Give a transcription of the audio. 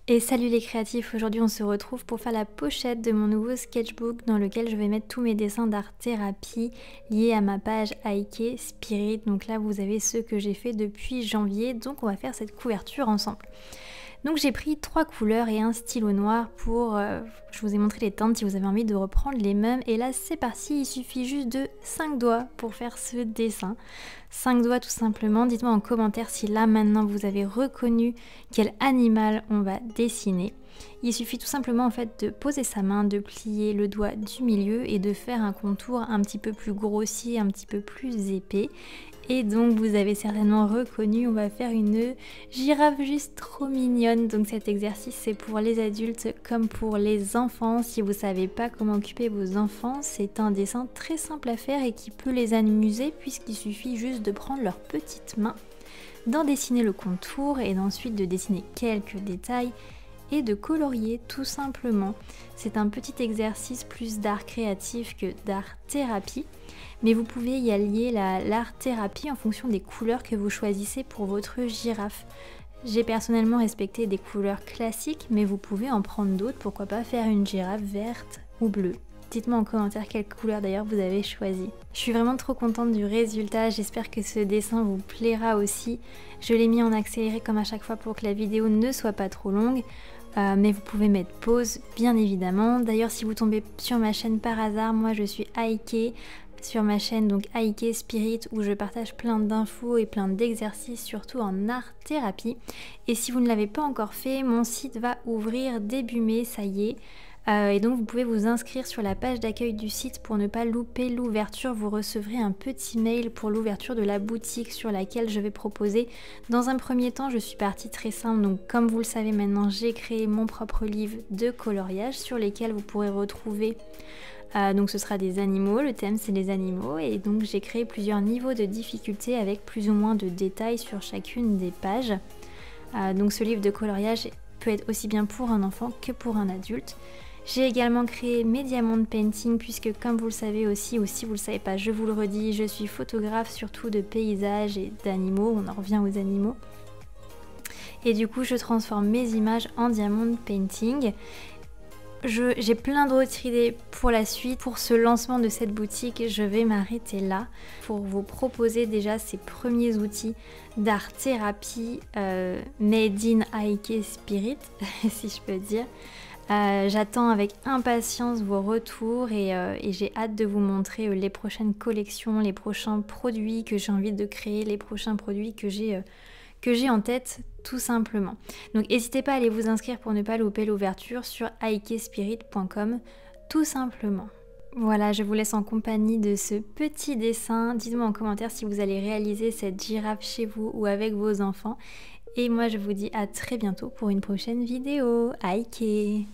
Et salut les créatifs, aujourd'hui on se retrouve pour faire la pochette de mon nouveau sketchbook dans lequel je vais mettre tous mes dessins d'art thérapie liés à ma page Aike Spirit. Donc là vous avez ceux que j'ai fait depuis janvier, donc on va faire cette couverture ensemble. Donc j'ai pris 3 couleurs et un stylo noir pour... je vous ai montré les teintes si vous avez envie de reprendre les mêmes. Et là c'est parti, il suffit juste de 5 doigts pour faire ce dessin. 5 doigts tout simplement. Dites-moi en commentaire si là maintenant vous avez reconnu quel animal on va dessiner. Il suffit tout simplement en fait de poser sa main, de plier le doigt du milieu et de faire un contour un petit peu plus grossier, un petit peu plus épais. Et donc vous avez certainement reconnu, on va faire une girafe juste trop mignonne. Donc cet exercice c'est pour les adultes comme pour les enfants. Si vous savez pas comment occuper vos enfants, c'est un dessin très simple à faire et qui peut les amuser puisqu'il suffit juste de prendre leurs petites mains, d'en dessiner le contour et ensuite de dessiner quelques détails et de colorier tout simplement. C'est un petit exercice plus d'art créatif que d'art thérapie, mais vous pouvez y allier l'art thérapie en fonction des couleurs que vous choisissez pour votre girafe. J'ai personnellement respecté des couleurs classiques, mais vous pouvez en prendre d'autres, pourquoi pas faire une girafe verte ou bleue. Dites-moi en commentaire quelle couleur d'ailleurs vous avez choisi. Je suis vraiment trop contente du résultat, j'espère que ce dessin vous plaira aussi. Je l'ai mis en accéléré comme à chaque fois pour que la vidéo ne soit pas trop longue. Mais vous pouvez mettre pause bien évidemment. D'ailleurs si vous tombez sur ma chaîne par hasard, moi je suis Aike sur ma chaîne donc Aike Spirit où je partage plein d'infos et plein d'exercices surtout en art thérapie. Et si vous ne l'avez pas encore fait, mon site va ouvrir début mai, ça y est. Et donc vous pouvez vous inscrire sur la page d'accueil du site pour ne pas louper l'ouverture. Vous recevrez un petit mail pour l'ouverture de la boutique sur laquelle je vais proposer. Dans un premier temps, je suis partie très simple. Donc comme vous le savez maintenant, j'ai créé mon propre livre de coloriage sur lesquels vous pourrez retrouver... donc ce sera des animaux, le thème c'est les animaux. Et donc j'ai créé plusieurs niveaux de difficulté avec plus ou moins de détails sur chacune des pages. Donc ce livre de coloriage peut être aussi bien pour un enfant que pour un adulte. J'ai également créé mes diamond painting puisque comme vous le savez aussi, ou si vous le savez pas, je vous le redis, je suis photographe surtout de paysages et d'animaux, on en revient aux animaux. Et du coup je transforme mes images en diamond painting. J'ai plein d'autres idées pour la suite. Pour ce lancement de cette boutique, je vais m'arrêter là pour vous proposer déjà ces premiers outils d'art thérapie made in Aike Spirit, si je peux dire. J'attends avec impatience vos retours et j'ai hâte de vous montrer les prochaines collections, les prochains produits que j'ai envie de créer, les prochains produits que j'ai en tête tout simplement. Donc n'hésitez pas à aller vous inscrire pour ne pas louper l'ouverture sur aikespirit.com tout simplement. Voilà, je vous laisse en compagnie de ce petit dessin. Dites-moi en commentaire si vous allez réaliser cette girafe chez vous ou avec vos enfants. Et moi je vous dis à très bientôt pour une prochaine vidéo. Aike!